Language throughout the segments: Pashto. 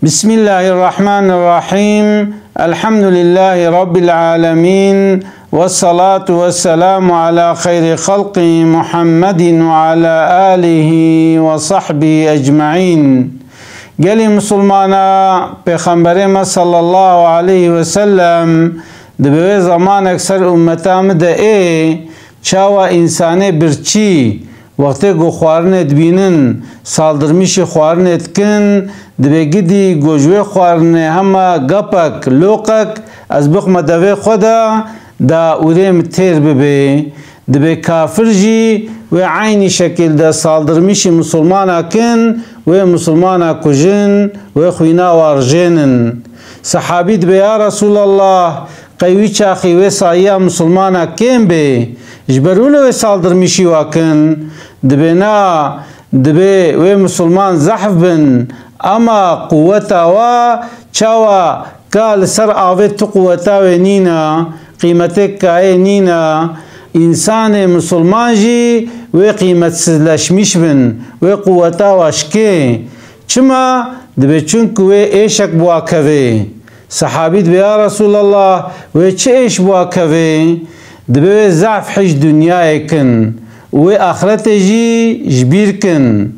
بسم الله الرحمن الرحيم. الحمد لله رب العالمين، والصلاة والسلام على خير خلق محمد وعلى آله وصحبه أجمعين. قال مسلمانا پیغمبر ما صلى الله عليه وسلم دبوی زمان اکثر امتا مده چاوا انسانه برچی وقتی گو خوارنت بینن سالدرمیش خوارنت کن دبی گدی گوجوه خوارنه همه گپک لوقک از بخم دوی خدا دا اوریم تیر ببی دبی کافر جی و عینی شکل دا سالدرمیش مسلمانا کن و مسلمانا کجن و خوینا وارجنن. صحابی دبی یا رسول الله قیوی چاخی و سایا مسلمانا کن بی جبرول و سالدرمیشی واکن دبینا دبی و مسلمان زحف بن اما قوتا و چاوا کال سر آوید تو قوتا و نینا قیمتک کای نینا انسان مسلمان جی و قیمت سلشمیش بن و قوتا واشکی چما دبی چونک و ایشک بواکوی. صحابی دبی یا رسول الله و چه ایش بواکوی دبی ضعف حج دنیا کن و آخرت جی جبیر کن.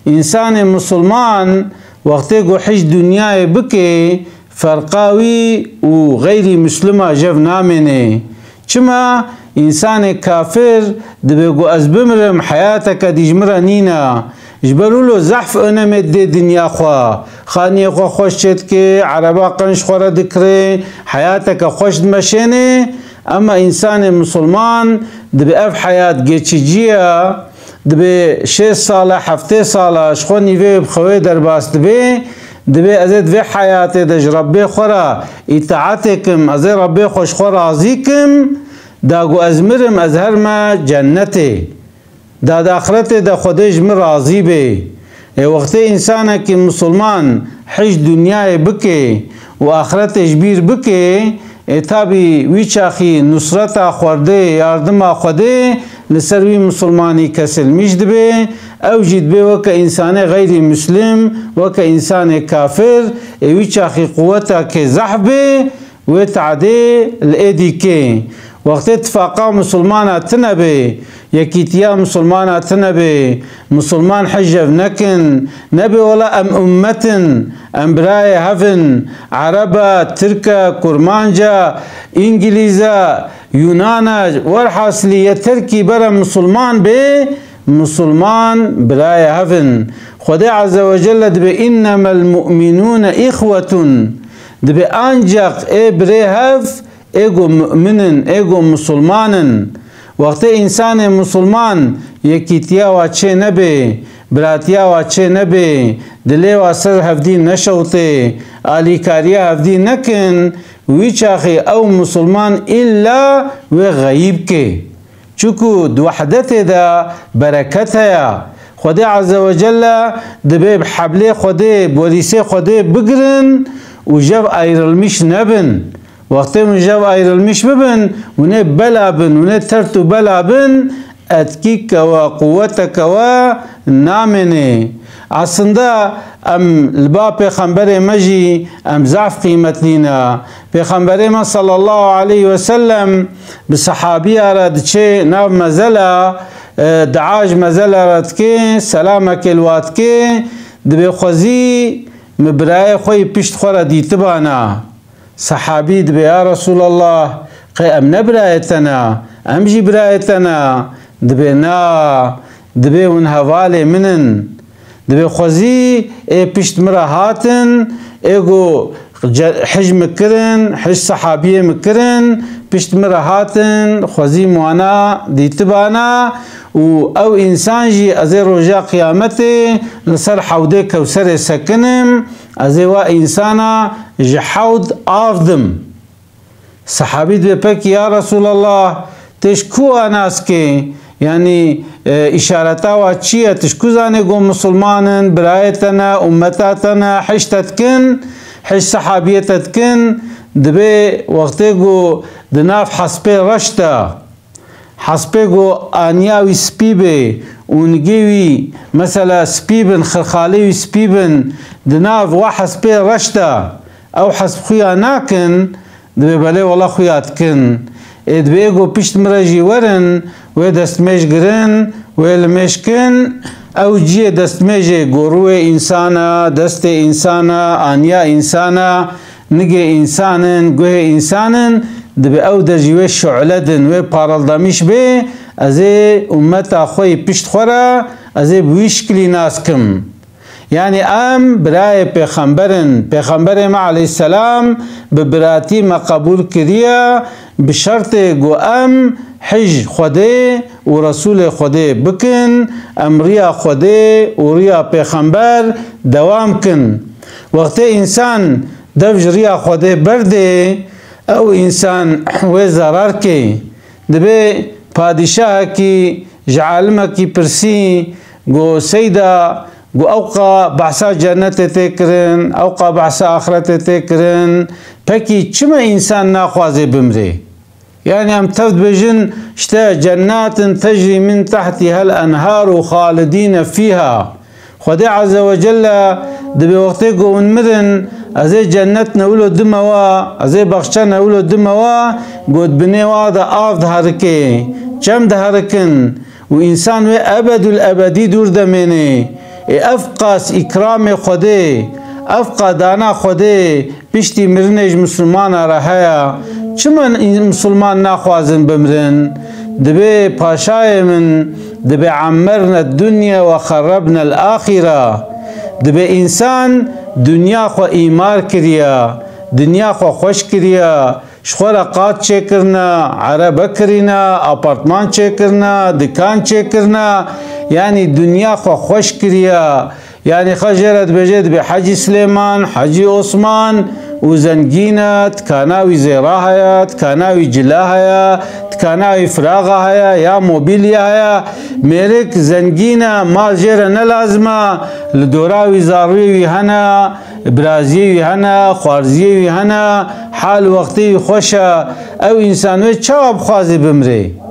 انسان مسلمان وقتی گو حج دنیا بکه فرقاوی و غیر مسلمه جف نامنه چما انسان کافر دبی گو از بمرم حیاتک دیجمره نینا جبرولو ضعف انمت دی دنیا خواه خانی خو خوش چید که عربا قنش خوره دکره حیاتک خوش دمشنه. اما انسان مسلمان دبی اف حیات گیچیجیه دبی 6 ساله 7 ساله شخو نیوی بخوی در باست دبی ازید وی حیات دج ربی خورا اطاعت کم از ربی خوش خور راضی کم داگو ازمرم از هر ما جنته دا آخرت دا خودش من راضی بی. وقتی انسان که مسلمان حج دنیا بکه و آخرتش بیر بکه تابی وی چاخی نصرت خورده یاردم خوده لسروی مسلمانی کسل میشد بی او جید بی وکا انسان غیر مسلم وکا انسان کافر وی چاخی قوتا که زحف بی و تعده الایدی که وقت اتفاقا مسلمان تنبی یکیتیا مسلمان تنبی مسلمان حجب نکن نبی ولا ام امتن ام برای هفن عربا ترکا کرمانجا انگلیزا یونانا ورحاصلی ترکی برا مسلمان بی مسلمان برای هفن. خدا عز وجل دبی انما المؤمنون اخوة دبی انجق ای بری هف ایگو مؤمنن ایگو مسلمانن. وقتی انسان مسلمان یکیتیا و چه نبی براتیا و چه نبی دلی و سر هفدی نشوته آلیکاریا هفدی نکن وی چاخی او مسلمان الا و غیب که چکو دوحدت دا برکت هیا. خدا عز وجل دبی بحبلی خدا بولیسی خدا بگرن و جب ایرلمیش نبن. وقتی من جو ایرلمیش ببن ونه بلا بن ونه ترتو بلا بن اتکیک و قوتک و نامنه. اصلا ام لبا پیغمبر مجی ام ضعف قیمت لینا پیغمبر ما صلی الله علیه وسلم بصحابی آرد چه ناو مزلا دعاج مزلا رد که سلامک الواد که دبی خوزی مبرای خوی پشت خورا دیتبانا. صحابی دبی یا رسول الله قی ام نبرایتنا ام جی برایتنا دبی نا دبی اون حوالی منن دبی خوزی ای پشت مرا هاتن ایگو حج مکرن حج صحابی مکرن پشت مرا هاتن خوزی موانا دیتبانا و او انسان جی از روژا قیامت لسر حوده کوسر سکنم از و انسانا جحود آفدم. صحابی دو پک یا رسول الله تشکو اناس که یعنی اشارتا و چیه تشکو زانه گو مسلمانن برایتنا امتاتنا حشتت کن حش صحابیتت کن دبی وقتی گو دناف حسب رشتا حسب گو آنیاوی سپی بی ونجيوي مثلا سبيبن خرخالي سبيبن دناف وحس بي رشتا او حسب خويا ناكن دبي بالي والله خويات كن ادبيغو بيشت مراجي ورن ودستميش گرن ويلمشكن او جي دستميجي گوروه انسانا دست انسانا آنيا انسانا نجي انسانن گوه انسانن دبي او درجيوه شعلدن و پارالداميش بي ازي امتا خوي پشت خورا ازي بويشكلي ناسكم يعني ام براي پیغمبر ما عليه السلام ببراتي ما قبول كريا بشرط گو ام حج خده ورسول خده بكن امريا خده وريا پیغمبر دوام كن وقت انسان دفج ريا خده برده او انسان و ضرر كي دبي پادشاه كي جعالمه كي پرسي گو سيدا گو اوقا بحثا جنت تکرن اوقا بحثا آخرت تکرن پکی چما انسان ناخوازه بمره يعني ام تفد بجن اشتا جنات تجري من تحتها الانهار خالدين فيها خدي عز وجل دبي وقتي قوم مرن ازي جنت نقولو دموا ازي بخشا نقولو دموا قد بني وادا آف دهاركي چم دهاركن وإنسان ابد الابدي دور دميني افقاس اکرام خوده افقا دانا خوده پشتی مرنج مسلمان رهایا چمن مسلمان ناخوازن بمرن دبي پاشای من دبي عمرنا الدنيا وخربنا الآخرة دبي انسان دنیا خو ایمار کریا دنیا خو خوش کریا شخورقات چه کرنا عربه کرینا اپارتمان چه کرنا دکان چه کرنا يعني دنيا خو خوش كريا يعني خجرت بجد بحجي سليمان حجي عثمان وزنجينة تكاناوي زيراها تكاناوي جلاها تكاناوي فراغها يا موبيليا ميرك زنجينة مال جيرا نلازمة لدوراوي زاروي هنا برازيوي هنا خوارزيوي هنا حال وقتي خوشا او انسانوي چواب خوازي بمري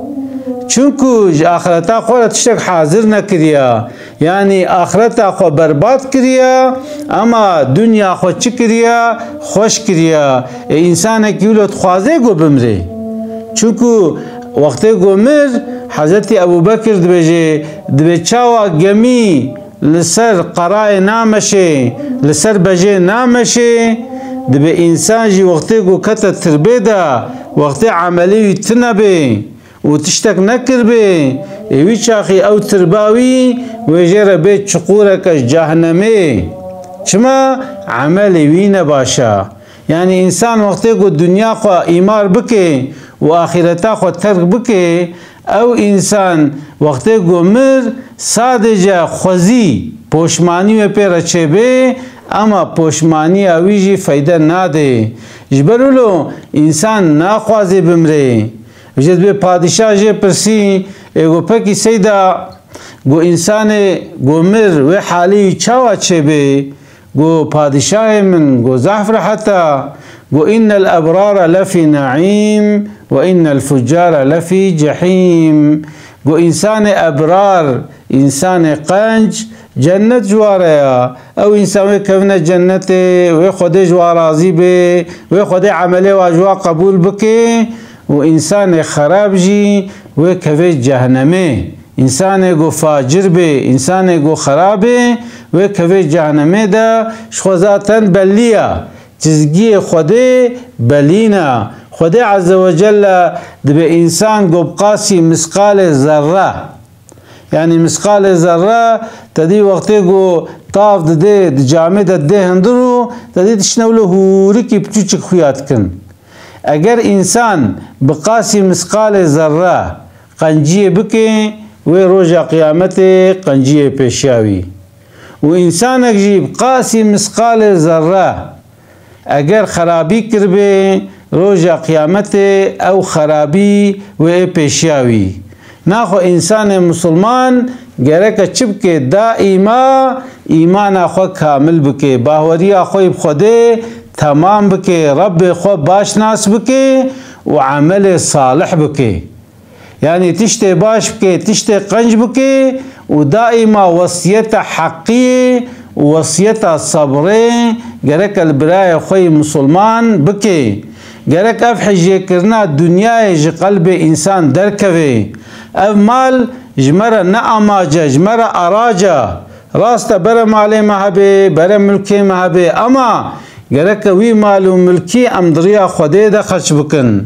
چونکو آخرتا خو را تشتک حاضر نکریا یعنی آخرتا خو برباد کریا اما دنیا خو چی کریا خوش کریا انسان کیولت خوازه گو بمره چونکو وقتی گو مر حضرت ابو بکر دبی چاوا گمی لسر قرای نامشه لسر بجه نامشه دبی انسان جی وقتی گو کتا تربیده وقتی عملی تنبه وتشتك نكر بي ويشاخي او ترباوي ويجر بيت شقورك جهنمي شما عملي وين باشا يعني انسان وقت يقول الدنيا خو ايمار بكي واخرتا خو ترك بكي او انسان وقت يقول مر سادجا خوزي پوشماني وپيرا چبه اما پوشماني اويجي فايده ناده جبرولو انسان ناخوازي بمره وجد به پادشاه جه پرسی اگو پکی سیدا گو انسان گو مر و حالی چاوا چه به گو پادشاه من گو زعفر حتی گو ان الابرار لفی نعیم و ان الفجار لفی جحیم گو انسان ابرار انسان قنج جنت جواره او انسان كفنا جنت و خود جوارازی به و خود عمله و جوا قبول بکه وإنسان خراب جي وكفي جهنمي إنسان جو فاجر بي إنسان جو خرابه وكفي جهنمي دا شخوزاتا بليا تزجي خده بلينا خده عز وجل دبي إنسان جو بقاسي مسقال ذرة يعني مسقال ذرة تدي وقته جو طاف دي جامد دي هندرو تدي تشنوله هوريكي بچوچك خويات كن اگر انسان بقاسي مسقال ذره قنجيه بكي وروجا قيامت قنجيه پیشاوي وانسان اجي بقاسي مسقال ذره اگر خرابي كربي روجا قيامت او خرابي و پیشاوي ناخو انسان مسلمان گرک چبکه دائما ایمان اخو کامل بکه باوری اخو بخوده تمام بكي رب خو باشناس بكي وعمل صالح بكي يعني تشتي باش بكي تشتي قنج بكي ودائما وصية حقية ووصية صبري جرك البراية خوي مسلمان بكي جرك اف حجي كرنا الدنيا يجي قلب انسان دركوي اف مال جمرة نعماجة جمرة اراجة راستا برا مالي مهبي برا ملكي مهبي اما جرك وي مالو ملكي ام دريا خودي دا خرج بكن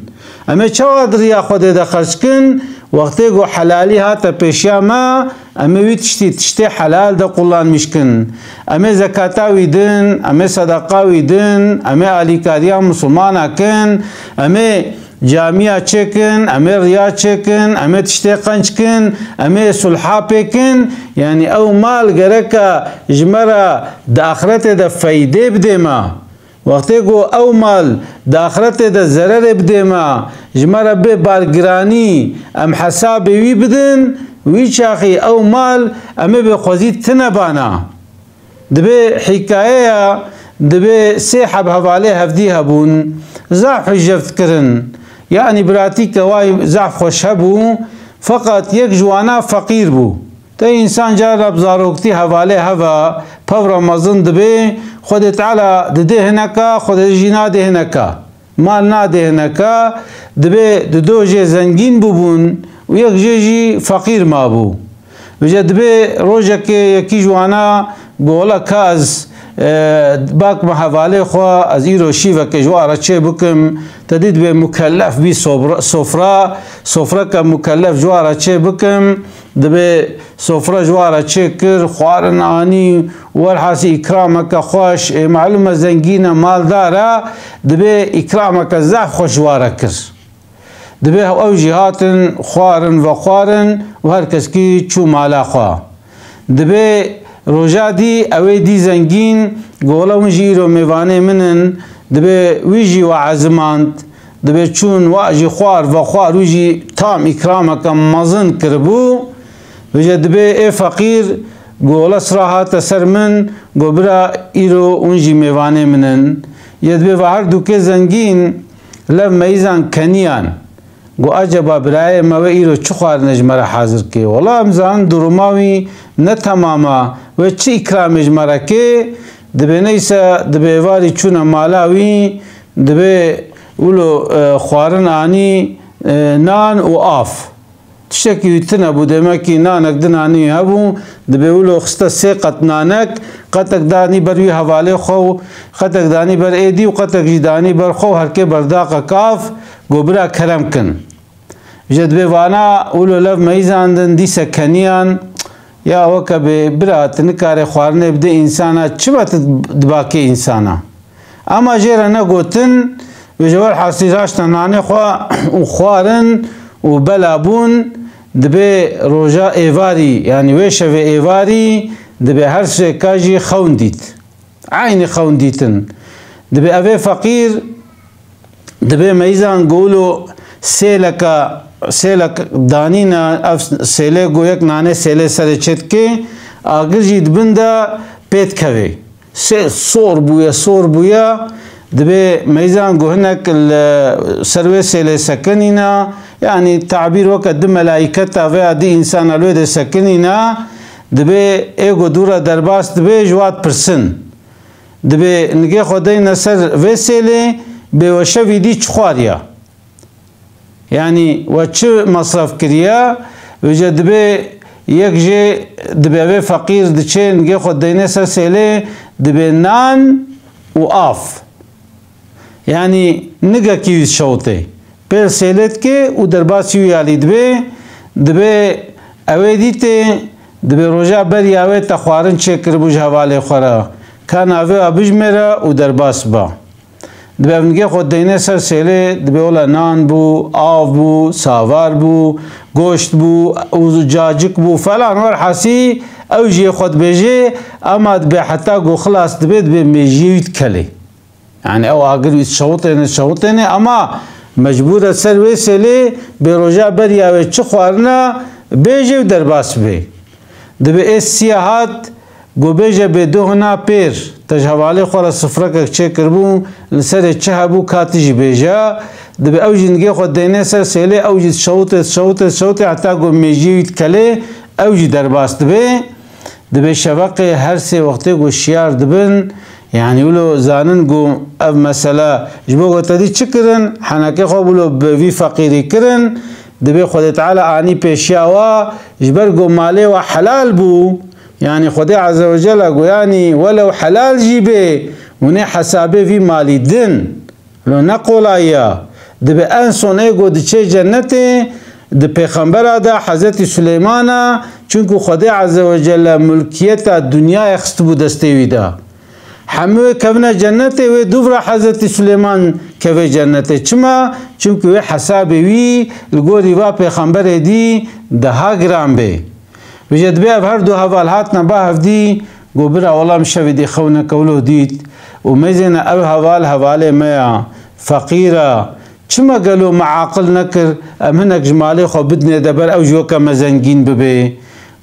اما چوا دريا خودي دا خرج كن وقتی گو حلالی هاتا پیشیا ما اما وی تشتی حلال دا قلان مشکن اما زکاتا ویدن اما صدقا ویدن اما علیکاریا مسلمان کن اما جامعه چکن اما ریا چکن اما تشتی قنچ کن اما صلحا پیکن یعنی او مال گرکا جمرا دا آخرت دا فیده بده ما وقتی گو او مال دا آخرت دا ضرر بده ما جمرا به بارگرانی ام حساب وی بدن وی چاخی او مال اما به خوزید تنبانا دبه حکایه دبه سیحب حواله هفدی هبون زعف جفت کرن یعنی براتی کوای زعف خوش هبو فقط یک جوانا فقیر بو تا انسان جا بزاروکتی حواله هوا پو رمضان دبه خود تعالی دده هنکا خود جینا ده هنکا مال ناده هنکا دبه دو جه زنگین ببون و یک جه فقیر ما بو وجه دبه روژه که یکی جوانا گولا که از باک محواله خوا از ایرو شیوه که جوارا چه بکم تدید به مکلف بی صفرا که مکلف جوارا چه بکم دبه صفرا جوارا چه کر خوارن آنی والحاسی اکرامک خوش معلومه زنگین مالدارا دبه اکرامک زعف خوش جوارا کر دبه او جهاتن خوارن و خوارن و هر کس کی چو مالا خوا دبه روژا دی اوی دی زنگین گولا ونجی رو میوانه منن دبه ویجی و عزماند دبه چون واجی خوار و خوار ویجی تام اکرامک مزن کربو ویجی دبه ای فقیر گولا صراحات سر من گو برا ایرو ونجی میوانه منن یدبه و هر دوکه زنگین لب میزان کنیان گو عجبا برای موه ایرو چه خوار نجمره حاضر که والله امزان دروماوی نه تماما و چه اکرام اجمره که دبه نیسا دبه واری چون مالاوی دبه اولو خوارن آنی نان و آف تشکی ویتنه بوده مکی نانک دنانی هبو دبه اولو خسته سی قط نانک قطک دانی بروی حواله خو قطک دانی بر ایدی و قطک جدانی بر خو هرکه برداق کاف گوبرا کرم کن جدبه وانا اولو لف میزاندن دی سکنیان یا وکا به برات نکار خوارنه بده انسانا چه بات دباکی انسانا اما جیره نگوتن و جوال حاصل راشتن نانه خوارن و بلابون دبه روژا ایواری یعنی ویشه و ایواری دبه هر سه کاجی خون دید عین خون دیتن دبه اوه فقیر دبه میزان گولو سیلک دانینا اف سیله گویک نانه سیله سر چت که آگر جید بنده پیت کوی سور بویا دبه میزان گوهنک سروی سیله سکنینا یعنی تعبیر وقت دم ملائکتا و دی انسان الوی ده سکنینا دبه ایگو دورا درباس دبه جواد پرسن دبه نگه خودی نصر و سیله به وشه ویدی چخواریا یعنی و چه مصرف کریا وجه دبه یک جه دبه فقیر دچه نگه خود دینه سر سیله دبه نان و آف یعنی نگه کیویز شوته پر سیلت که و درباسی ویالی دبه اوه دیته دبه روژا بری اوه تخوارن چه کربوش حواله خورا کان اوه بجمره و درباس با دبه نگه خود دینه سر سیله دبه اولا نان بو آف بو ساوار بو گوشت بو او جاجک بو فلان ورحاسی او جی خود بیجه اما دبه حتی گو خلاص دبه میجیوید کلی یعنی او آگر وید شوطینه اما مجبور سر ویسلی به روژا بری اوه چه خوارنا بیجه و درباس بی دبه ایس سیاحات گو بیجه به دوهنا پیر تجهوالي خورا سفرك چه کربو لسر چه هبو کاتیجی بیجا دبی او جنگی خود دینه سر سیلی او جد شوت حتی گو میجیوید کلی او جد درباس دبی شبق هر سی وقتی گو شیار دبن يعني ولو زانن جو مثلا جبوا تدي شكرن حناكي خبلو بفي فقيري كرن دبي خد تعالى اني بيشياوا جبر جو مالي وحلال بو يعني خدي عز وجل يعني ولو حلال جيبه وني حسابه في مالي دن لو نقول يا دبي انسون ايجو دشي جنتي د پیغمبر دا حضرت سليمان چونکو خدای عز وجل ملکیت دنیا اخستبو دستوی دا همه کفنا جنته و دوباره حضرت سلیمان کف جنته چما چونکه و حساب وی الگوری و پیغمبر دی 10 گرم به وجد به هر دو حوال هات نبا هفدی گوبر والله مشوی دی خونه کولو دید و مزن او حوال ما فقیره چما قالوا معاقل نكر امهنك جمالي خو بدنا دبر او جوكا مزنجين ببي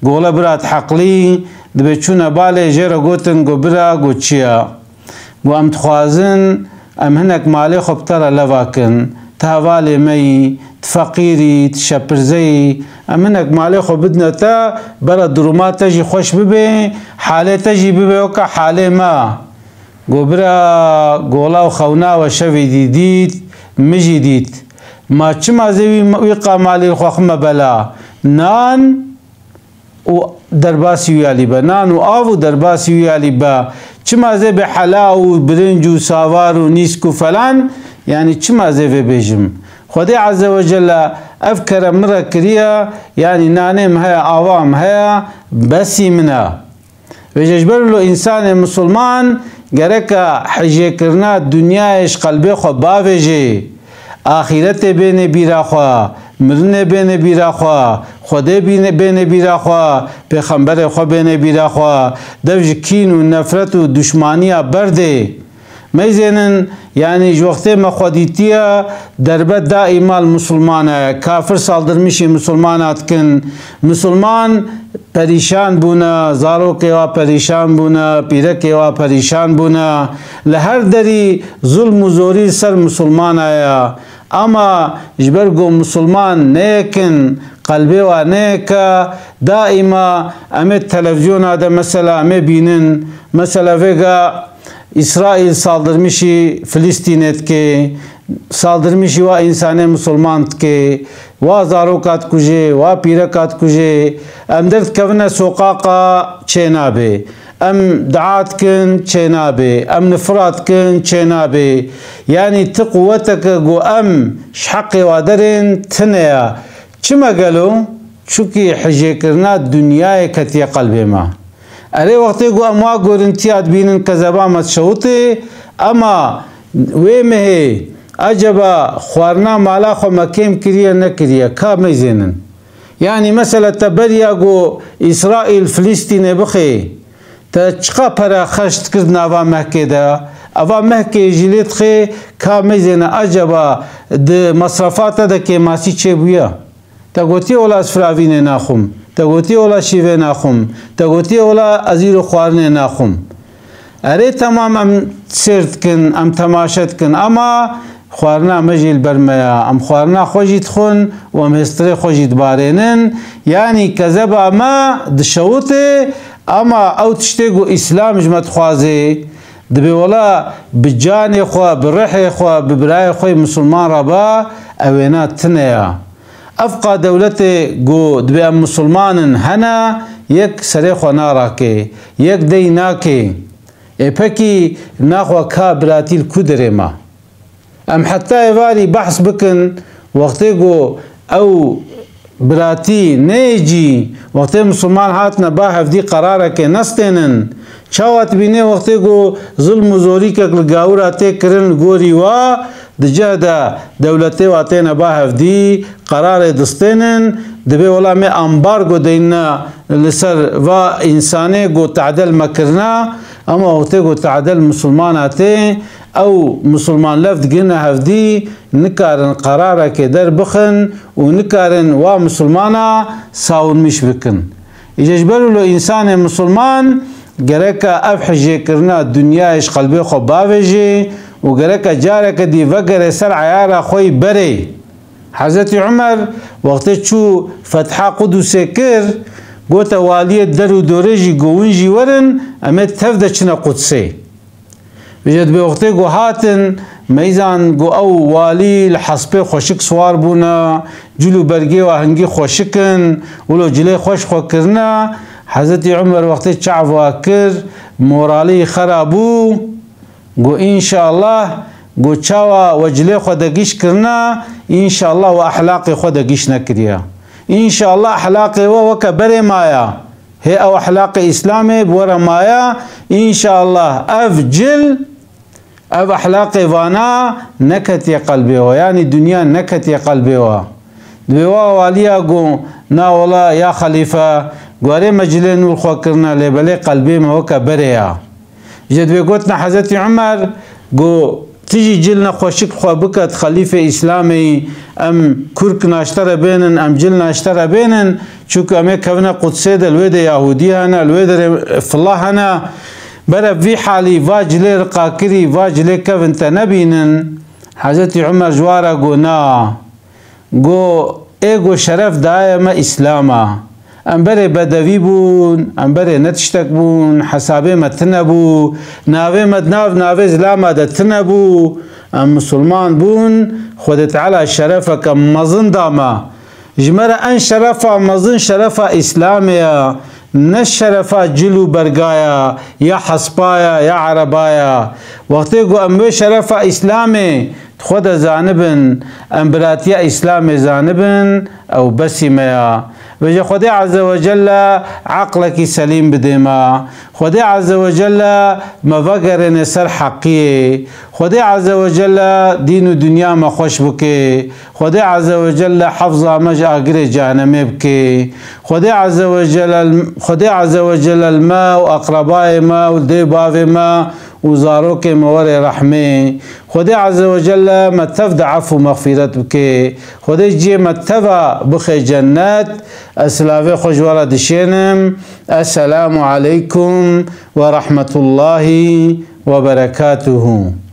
قولا برات حقلي دبي چونا بالي جيرا قوتن قو برا قو چيا قو ام تخوازن امهنك مالي خو بترى لواكن تهوالي مي تفقيري تشبرزي امهنك مالي خو بدنا تا برا درومات تجي خوش ببي حالي تجي ببي وكا حالي ما قو برا قولا وخونا وشوي ديد مجديد ما چما زوي ويقا مالي الخوخمة بلا نان و درباسي ويالي با نان و آو درباسي ويالي با چما زي بحلاو برنجو ساوارو نيسكو فلان يعني چما زي بيجم خدي عز وجل أفكر مرة كريا يعني نانم هيا عوام هيا بسي منا ويجبر له إنسان مسلمان گرکا حجه کرنا دنیاش قلبه خو باوجه آخرت بین بیرا خو مرن بین بیرا خو خدا بین بیرا خو پیغمبر خو بین بیرا خو دوج کین و نفرت و دشمنی برده میزنن yani وقتی مخودیتیا دربه دائما المسلمانه کافر saldırmışı مسلمانات کن مسلمان پریشان بونا زارو کے وا پریشان بونا پیره کے وا پریشان بونا لهر دری ظلم و زوری سر مسلمان آیا اما جبر گو مسلمان نیکن قلبی و نیکا دائما امی تلویزیون آده مثلا امی بینن مثلا وگا İsrail saldırmışı Filistin'et ki saldırmışı va insane Müslüman ki va zarukat kuje va pirakat kuje em dert kevne sokaqa çenabe em daat kin çenabe em nefrat kin çenabe yani ti kuvvetek go em şhaqqi va derin tneya çima galo çünkü hije kirna dünyaya katiye qalbima اره وقتی گو اما گورنتیات بینن کذبا مت شوته اما ویمه عجبا خوارنا مالا خو مکیم کریه نکریه کا میزنن یعنی مثلا تبریا گو اسرائیل فلسطین بخی تا چقا پرا خشت کرد نوا مکه دا اوا مکه جلیت خی کا میزن عجبا د مصرفات دا که ماسی چه بویا تا گوتی اولا اسفراوین ناخم تگوتی اولا شیوه ناخم تگوتی اولا ازیر خوارن ناخم اره تمام ام سرد کن ام تماشت کن اما خوارنا مجیل برمیا ام خوارنا خوشید خون و ام هستر خوشید بارینن یعنی کذب اما دشوته اما او تشتگو اسلام جمت خوازه دبی ولا بجان خوا برح خوا ببرای خوی مسلمان ربا اوینا تنیا افقا دولت گو دبی ام مسلمان هنا یک سری خو ناراکه یک دی ناکه اپکی ناخوا کا براتیل کدره ما ام حتی ایواری بحث بکن وقتی گو او براتی نیجی وقتی مسلمان هاتنا با هفدی قراره که نستینن چاوات بینه وقتی گو ظلم و زوری که لگاوراتی کرن گوری و دجا دا دولتی واتینا با هفدی قرار دستینن دبی ولا می امبارگو دینا لسر و انسانی گو تعدل مکرنا اما وقتی گو تعدل مسلماناتی او مسلمان لفت گنا هفدی نکارن قراره که در بخن و نکارن و مسلمانا ساون مش بکن اجبروا له انسان مسلمان گرکا اف حجه کرنا دنیایش قلبی خو باویجی و گرکا جارک دی وگر سر عیارا خوی بره. حضرت عمر وقتی چو فتح قدس کر گوت والی در و دورجی گوینجی ورن امت تفده چنا قدسه بجد به وقتی گو هاتن میزان گو او والی الحصبه خوشک سوار بونا جلو برگی و هنگی خوشکن ولو جلی خوش خو کرنا حضرت عمر وقتی چعوا کر مورالی خرابو گو انشاءالله گو چاوا و جلی خودگیش کرنا انشاءالله و احلاق خودگیش نکریا انشاءالله احلاق وکا بره مایا هي او احلاق اسلامي بورا مایا انشاءالله افجل اف احلاق وانا نكت يا قلبي يعني دنيا نكت يا قلبي دوا واليا گو نا والله يا خليفه گواره مجلي نور خو کرنا لبلي قلبي ما وكا بريا جد بيقولنا حضرت عمر گو تيجي جلنا خوشك خو بكت خليفه اسلامي ام كرك ناشتر بينن ام جل ناشتر بينن چوك امي كونا قدسي دل ويد يهودي هنا الويد فالله هنا برا في حالي واجلي رقاكري واجلي كفن تنبينن حضرت عمر جوارا گو نا گو ايگو شرف دائما اسلاما ام بره بدوی بون ام بره نتشتک بون حسابه متنبو ناوه مدناو ناوه زلاما دتنبو ام مسلمان بون خود تعالى شرفك مزن داما جمرة ان شرفا مزن شرفا اسلاميا نشرفا جلو برگايا يا حسبايا يا عربايا وقتی گو اموه شرفا اسلامي خود زانبن امبراتيا اسلامي زانبن او بسيميا وجه خدای عز وجل عقلك سليم بدما خدای عز وجل مفقر نسر حقیه خدای عز وجل دین و دنیا ما خوش بکه خدای عز وجل حفظ مج اگر جهنم بکه خدای عز وجل الماء و اقربای ما و دی باو ما وزاروك مور رحمه خدای عز وجل متفد عفو مغفرت بکه خدای جي متفا بخي جنات اسلاوي خوشوارا دشينم السلام عليكم ورحمة الله وبركاته.